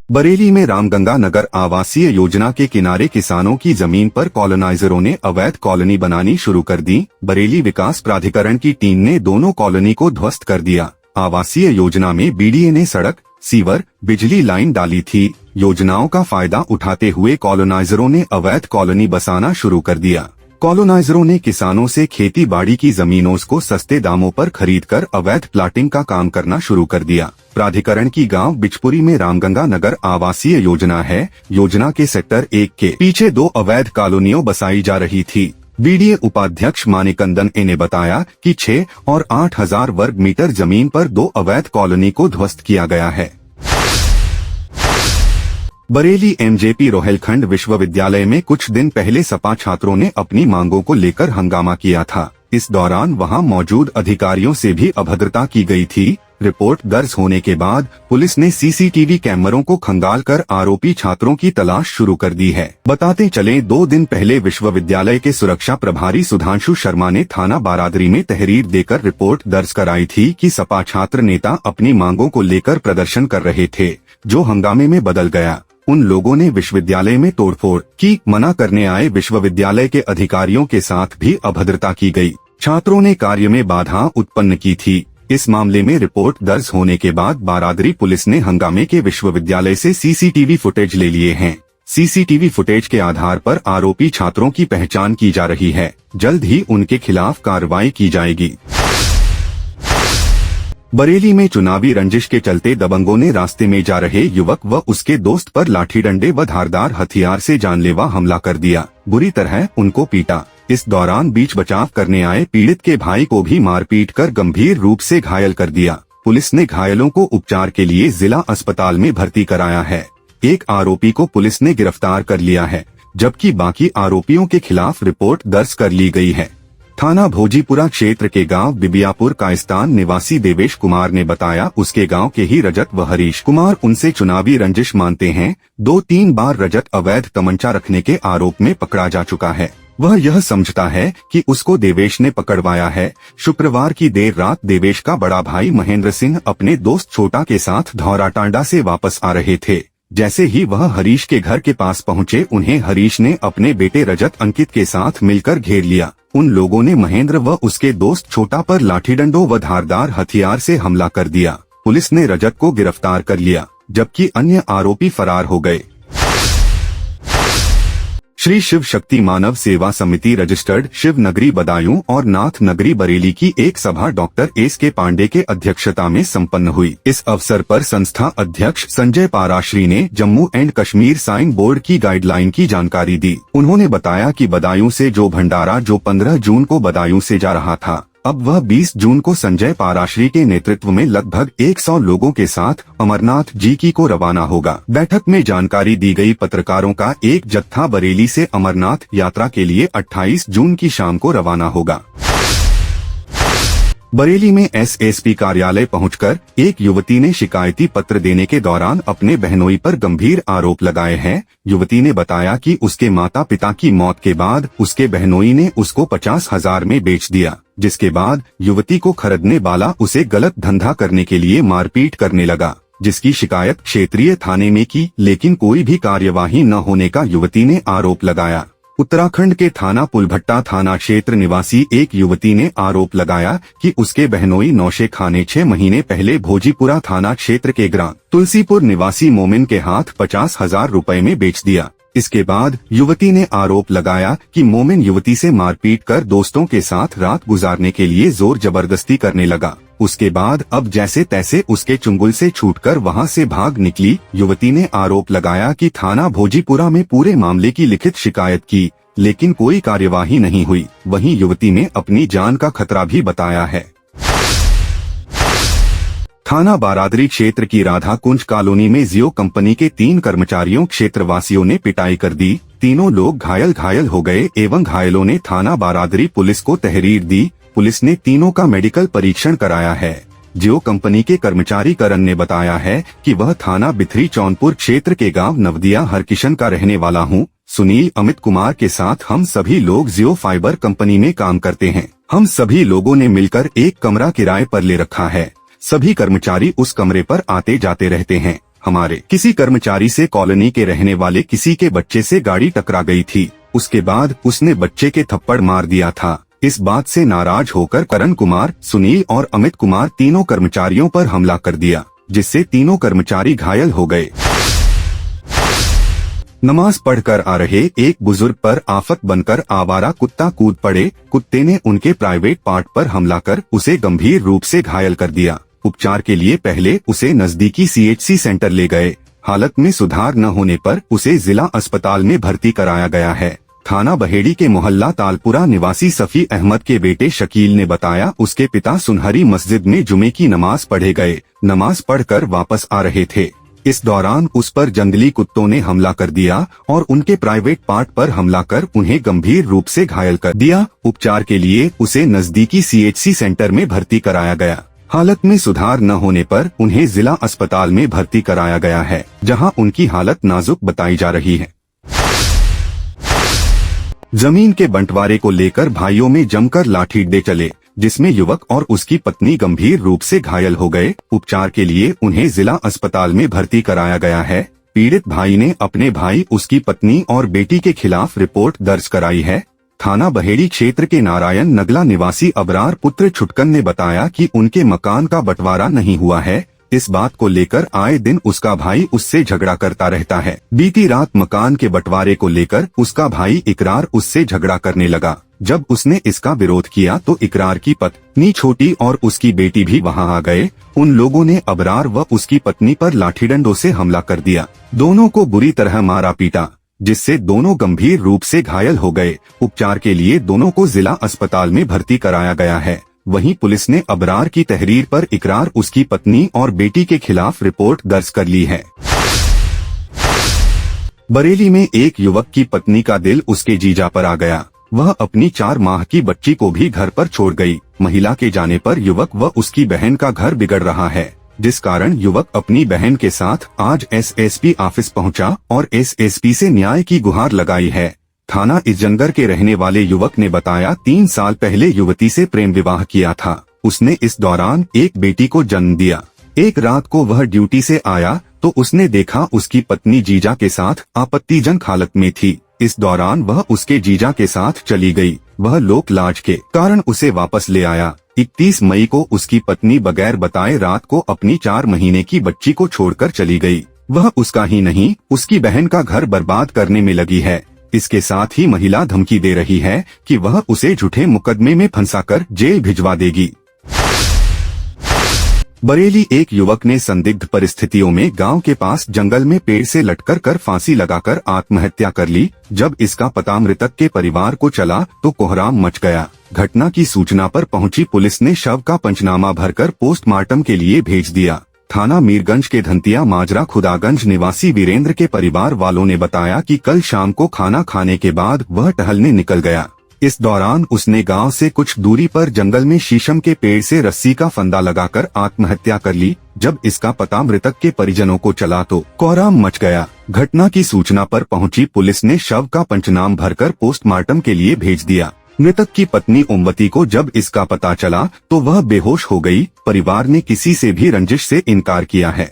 बरेली में रामगंगा नगर आवासीय योजना के किनारे किसानों की जमीन पर कॉलोनाइजरों ने अवैध कॉलोनी बनानी शुरू कर दी। बरेली विकास प्राधिकरण की टीम ने दोनों कॉलोनी को ध्वस्त कर दिया। आवासीय योजना में बीडीए ने सड़क, सीवर, बिजली लाइन डाली थी। योजनाओं का फायदा उठाते हुए कॉलोनाइजरों ने अवैध कॉलोनी बसाना शुरू कर दिया। कॉलोनाइजरों ने किसानों से खेती बाड़ी की जमीनों को सस्ते दामों पर खरीदकर अवैध प्लाटिंग का काम करना शुरू कर दिया। प्राधिकरण की गांव बिचपुरी में रामगंगा नगर आवासीय योजना है। योजना के सेक्टर 1 के पीछे 2 अवैध कॉलोनियों बसाई जा रही थी। बीडीए उपाध्यक्ष मानिकंदन ए ने बताया कि 6 और 8 हजार वर्ग मीटर जमीन पर 2 अवैध कॉलोनी को ध्वस्त किया गया है। बरेली एमजेपी रोहेलखंड विश्वविद्यालय में कुछ दिन पहले सपा छात्रों ने अपनी मांगों को लेकर हंगामा किया था। इस दौरान वहां मौजूद अधिकारियों से भी अभद्रता की गई थी। रिपोर्ट दर्ज होने के बाद पुलिस ने सीसीटीवी कैमरों को खंगालकर आरोपी छात्रों की तलाश शुरू कर दी है। बताते चलें, 2 दिन पहले विश्वविद्यालय के सुरक्षा प्रभारी सुधांशु शर्मा ने थाना बारादरी में तहरीर देकर रिपोर्ट दर्ज कराई थी कि सपा छात्र नेता अपनी मांगों को लेकर प्रदर्शन कर रहे थे, जो हंगामे में बदल गया। उन लोगों ने विश्वविद्यालय में तोड़फोड़ की। मना करने आए विश्वविद्यालय के अधिकारियों के साथ भी अभद्रता की गई। छात्रों ने कार्य में बाधा उत्पन्न की थी। इस मामले में रिपोर्ट दर्ज होने के बाद बारादरी पुलिस ने हंगामे के विश्वविद्यालय से सीसीटीवी फुटेज ले लिए हैं। सीसीटीवी फुटेज के आधार पर आरोपी छात्रों की पहचान की जा रही है। जल्द ही उनके खिलाफ कार्रवाई की जाएगी। बरेली में चुनावी रंजिश के चलते दबंगों ने रास्ते में जा रहे युवक व उसके दोस्त पर लाठी डंडे व धारदार हथियार से जानलेवा हमला कर दिया। बुरी तरह उनको पीटा। इस दौरान बीच बचाव करने आए पीड़ित के भाई को भी मारपीट कर गंभीर रूप से घायल कर दिया। पुलिस ने घायलों को उपचार के लिए जिला अस्पताल में भर्ती कराया है। एक आरोपी को पुलिस ने गिरफ्तार कर लिया है, जबकि बाकी आरोपियों के खिलाफ रिपोर्ट दर्ज कर ली गई है। थाना भोजीपुरा क्षेत्र के गांव बिबियापुर कायस्तान निवासी देवेश कुमार ने बताया, उसके गांव के ही रजत व हरीश कुमार उनसे चुनावी रंजिश मानते हैं। 2-3 बार रजत अवैध तमंचा रखने के आरोप में पकड़ा जा चुका है। वह यह समझता है कि उसको देवेश ने पकड़वाया है। शुक्रवार की देर रात देवेश का बड़ा भाई महेंद्र सिंह अपने दोस्त छोटा के साथ धौराटांडा से वापस आ रहे थे। जैसे ही वह हरीश के घर के पास पहुंचे, उन्हें हरीश ने अपने बेटे रजत अंकित के साथ मिलकर घेर लिया। उन लोगों ने महेंद्र व उसके दोस्त छोटा पर लाठी डंडों व धारदार हथियार से हमला कर दिया। पुलिस ने रजत को गिरफ्तार कर लिया, जबकि अन्य आरोपी फरार हो गए। श्री शिव शक्ति मानव सेवा समिति रजिस्टर्ड शिव नगरी बदायूं और नाथ नगरी बरेली की एक सभा डॉक्टर एस के पांडे के अध्यक्षता में संपन्न हुई। इस अवसर पर संस्था अध्यक्ष संजय पाराश्री ने Jammu and Kashmir sign board की गाइडलाइन की जानकारी दी। उन्होंने बताया कि बदायूं से जो भंडारा जो 15 जून को बदायूं से जा रहा था, अब वह 20 जून को संजय पाराश्री के नेतृत्व में लगभग 100 लोगों के साथ अमरनाथ जी की को रवाना होगा। बैठक में जानकारी दी गई, पत्रकारों का एक जत्था बरेली से अमरनाथ यात्रा के लिए 28 जून की शाम को रवाना होगा। बरेली में एसएसपी कार्यालय पहुंचकर एक युवती ने शिकायती पत्र देने के दौरान अपने बहनोई पर गंभीर आरोप लगाए हैं। युवती ने बताया कि उसके माता पिता की मौत के बाद उसके बहनोई ने उसको 50,000 में बेच दिया, जिसके बाद युवती को खरीदने वाला उसे गलत धंधा करने के लिए मारपीट करने लगा, जिसकी शिकायत क्षेत्रीय थाने में की, लेकिन कोई भी कार्यवाही न होने का युवती ने आरोप लगाया। उत्तराखंड के थाना पुलभट्टा थाना क्षेत्र निवासी एक युवती ने आरोप लगाया कि उसके बहनोई नौशे खाने 6 महीने पहले भोजीपुरा थाना क्षेत्र के ग्राम तुलसीपुर निवासी मोमिन के हाथ 50,000 रुपए में बेच दिया। इसके बाद युवती ने आरोप लगाया कि मोमिन युवती से मारपीट कर दोस्तों के साथ रात गुजारने के लिए जोर जबरदस्ती करने लगा। उसके बाद अब जैसे तैसे उसके चुंगल से छूटकर वहां से भाग निकली। युवती ने आरोप लगाया कि थाना भोजीपुरा में पूरे मामले की लिखित शिकायत की, लेकिन कोई कार्यवाही नहीं हुई। वहीं युवती ने अपनी जान का खतरा भी बताया है। थाना बारादरी क्षेत्र की राधा कुंज कॉलोनी में जियो कंपनी के 3 कर्मचारियों क्षेत्रवासियों ने पिटाई कर दी। तीनों लोग घायल हो गए एवं घायलों ने थाना बारादरी पुलिस को तहरीर दी। पुलिस ने तीनों का मेडिकल परीक्षण कराया है। जियो कंपनी के कर्मचारी करण ने बताया है कि वह थाना बिथरी चौनपुर क्षेत्र के गांव नवदिया हरकिशन का रहने वाला हूं। सुनील अमित कुमार के साथ हम सभी लोग जियो फाइबर कंपनी में काम करते हैं। हम सभी लोगों ने मिलकर एक कमरा किराए पर ले रखा है। सभी कर्मचारी उस कमरे पर आते जाते रहते हैं। हमारे किसी कर्मचारी से कॉलोनी के रहने वाले किसी के बच्चे से गाड़ी टकरा गई थी। उसके बाद उसने बच्चे के थप्पड़ मार दिया था। इस बात से नाराज होकर करण कुमार, सुनील और अमित कुमार तीनों कर्मचारियों पर हमला कर दिया, जिससे तीनों कर्मचारी घायल हो गए। नमाज पढ़कर आ रहे एक बुजुर्ग पर आफत बनकर आवारा कुत्ता कूद पड़े। कुत्ते ने उनके प्राइवेट पार्ट पर हमला कर उसे गंभीर रूप से घायल कर दिया। उपचार के लिए पहले उसे नजदीकी CHC सेंटर ले गए। हालत में सुधार न होने पर उसे जिला अस्पताल में भर्ती कराया गया है। थाना बहेड़ी के मोहल्ला तालपुरा निवासी सफी अहमद के बेटे शकील ने बताया, उसके पिता सुनहरी मस्जिद में जुमे की नमाज पढ़े गए। नमाज पढ़कर वापस आ रहे थे। इस दौरान उस पर जंगली कुत्तों ने हमला कर दिया और उनके प्राइवेट पार्ट पर हमला कर उन्हें गंभीर रूप से घायल कर दिया। उपचार के लिए उसे नजदीकी CHC सेंटर में भर्ती कराया गया। हालत में सुधार न होने पर उन्हें जिला अस्पताल में भर्ती कराया गया है, जहां उनकी हालत नाजुक बताई जा रही है। जमीन के बंटवारे को लेकर भाइयों में जमकर लाठीडंडे चले, जिसमें युवक और उसकी पत्नी गंभीर रूप से घायल हो गए। उपचार के लिए उन्हें जिला अस्पताल में भर्ती कराया गया है। पीड़ित भाई ने अपने भाई, उसकी पत्नी और बेटी के खिलाफ रिपोर्ट दर्ज कराई है। थाना बहेड़ी क्षेत्र के नारायण नगला निवासी अबरार पुत्र छुटकन ने बताया कि उनके मकान का बंटवारा नहीं हुआ है। इस बात को लेकर आए दिन उसका भाई उससे झगड़ा करता रहता है। बीती रात मकान के बंटवारे को लेकर उसका भाई इकरार उससे झगड़ा करने लगा। जब उसने इसका विरोध किया तो इकरार की पत्नी छोटी और उसकी बेटी भी वहां आ गए। उन लोगों ने अबरार व उसकी पत्नी पर लाठीडंडों से हमला कर दिया। दोनों को बुरी तरह मारा पीटा, जिससे दोनों गंभीर रूप से घायल हो गए। उपचार के लिए दोनों को जिला अस्पताल में भर्ती कराया गया है। वहीं पुलिस ने अबरार की तहरीर पर इकरार, उसकी पत्नी और बेटी के खिलाफ रिपोर्ट दर्ज कर ली है। बरेली में एक युवक की पत्नी का दिल उसके जीजा पर आ गया। वह अपनी 4 माह की बच्ची को भी घर पर छोड़ गई। महिला के जाने पर युवक व उसकी बहन का घर बिगड़ रहा है, जिस कारण युवक अपनी बहन के साथ आज SSP ऑफिस पहुंचा और SSP से न्याय की गुहार लगाई है। थाना इज्जनगर के रहने वाले युवक ने बताया, 3 साल पहले युवती से प्रेम विवाह किया था। उसने इस दौरान एक बेटी को जन्म दिया। एक रात को वह ड्यूटी से आया तो उसने देखा उसकी पत्नी जीजा के साथ आपत्तिजनक हालत में थी। इस दौरान वह उसके जीजा के साथ चली गई। वह लोक लाज के कारण उसे वापस ले आया। 31 मई को उसकी पत्नी बगैर बताए रात को अपनी 4 महीने की बच्ची को छोड़कर चली गई। वह उसका ही नहीं, उसकी बहन का घर बर्बाद करने में लगी है। इसके साथ ही महिला धमकी दे रही है कि वह उसे झूठे मुकदमे में फंसाकर जेल भिजवा देगी। बरेली, एक युवक ने संदिग्ध परिस्थितियों में गांव के पास जंगल में पेड़ से लटकर कर फांसी लगाकर आत्महत्या कर ली। जब इसका पता मृतक के परिवार को चला तो कोहराम मच गया। घटना की सूचना पर पहुंची पुलिस ने शव का पंचनामा भरकर पोस्टमार्टम के लिए भेज दिया। थाना मीरगंज के धंतिया माजरा खुदागंज निवासी वीरेंद्र के परिवार वालों ने बताया कि कल शाम को खाना खाने के बाद वह टहलने निकल गया। इस दौरान उसने गांव से कुछ दूरी पर जंगल में शीशम के पेड़ से रस्सी का फंदा लगाकर आत्महत्या कर ली। जब इसका पता मृतक के परिजनों को चला तो कोहराम मच गया। घटना की सूचना पर पहुंची पुलिस ने शव का पंचनाम भरकर पोस्टमार्टम के लिए भेज दिया। मृतक की पत्नी ओमवती को जब इसका पता चला तो वह बेहोश हो गई। परिवार ने किसी से भी रंजिश से इनकार किया है।